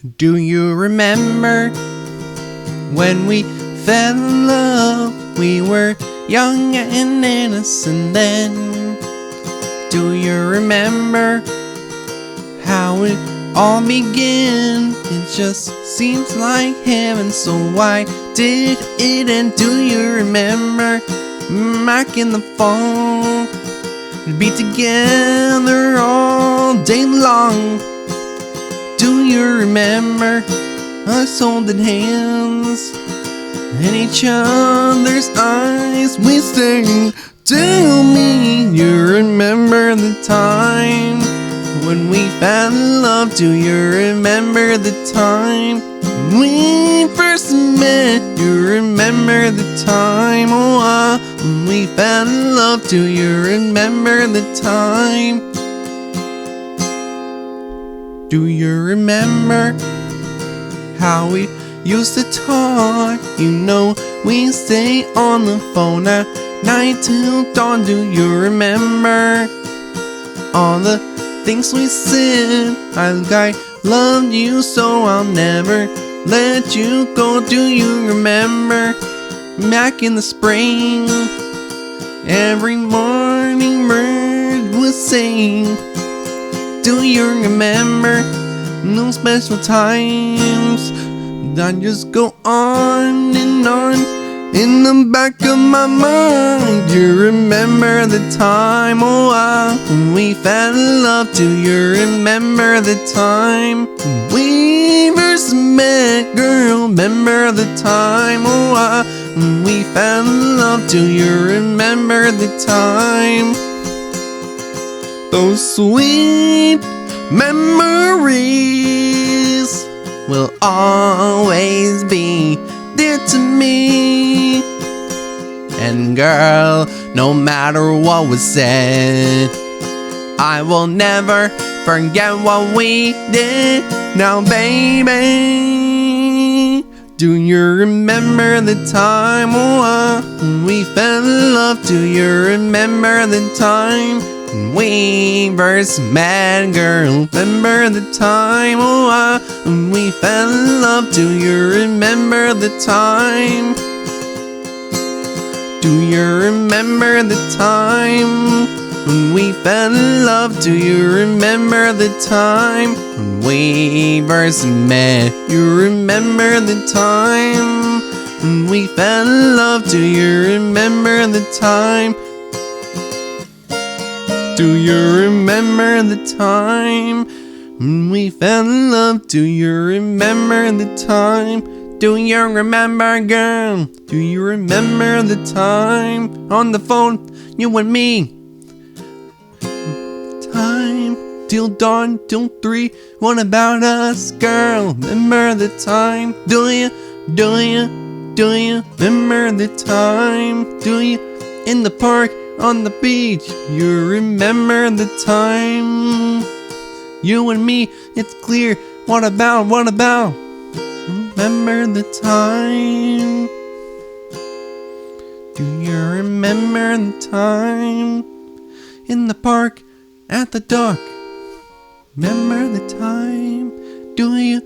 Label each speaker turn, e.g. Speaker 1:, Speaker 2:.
Speaker 1: Do you remember when we fell in love? We were young and innocent then. Do you remember how it all began? It just seems like heaven, so why did it end? Do you remember back in the fall? We'd be together all day long. Do you remember us holding hands in each other's eyes? We sang, tell me you remember the time when we found love. Do you remember the time we first met? You remember the time, when we found love? Do you remember the time? Do you remember how we used to talk? You know we stay on the phone at night till dawn. Do you remember all the things we said? I loved you so I'll never let you go. Do you remember back in the spring? Every morning bird would sing. Do you remember those special times that just go on and on in the back of my mind? Do you remember the time, when we fell in love? Do you remember the time we first met, girl? Remember the time, when we fell in love? Do you remember the time? Those sweet memories will always be dear to me. And girl, no matter what was said, I will never forget what we did. Now baby, do you remember the time, when we fell in love? Do you remember the time we first met, girl? Remember the time, when we fell in love? Do you remember the time? Do you remember the time when we fell in love? Do you remember the time when we first met? You remember the time when we fell in love? Do you remember the time? Do you remember the time when we fell in love? Do you remember the time? Do you remember, girl? Do you remember the time on the phone, you and me? Time till dawn, till 3. What about us, girl? Remember the time? Do you remember the time? Do you in the park, on the beach? You remember the time? You and me, it's clear. What about? Remember the time? Do you remember the time in the park, at the dock? Remember the time? Do you?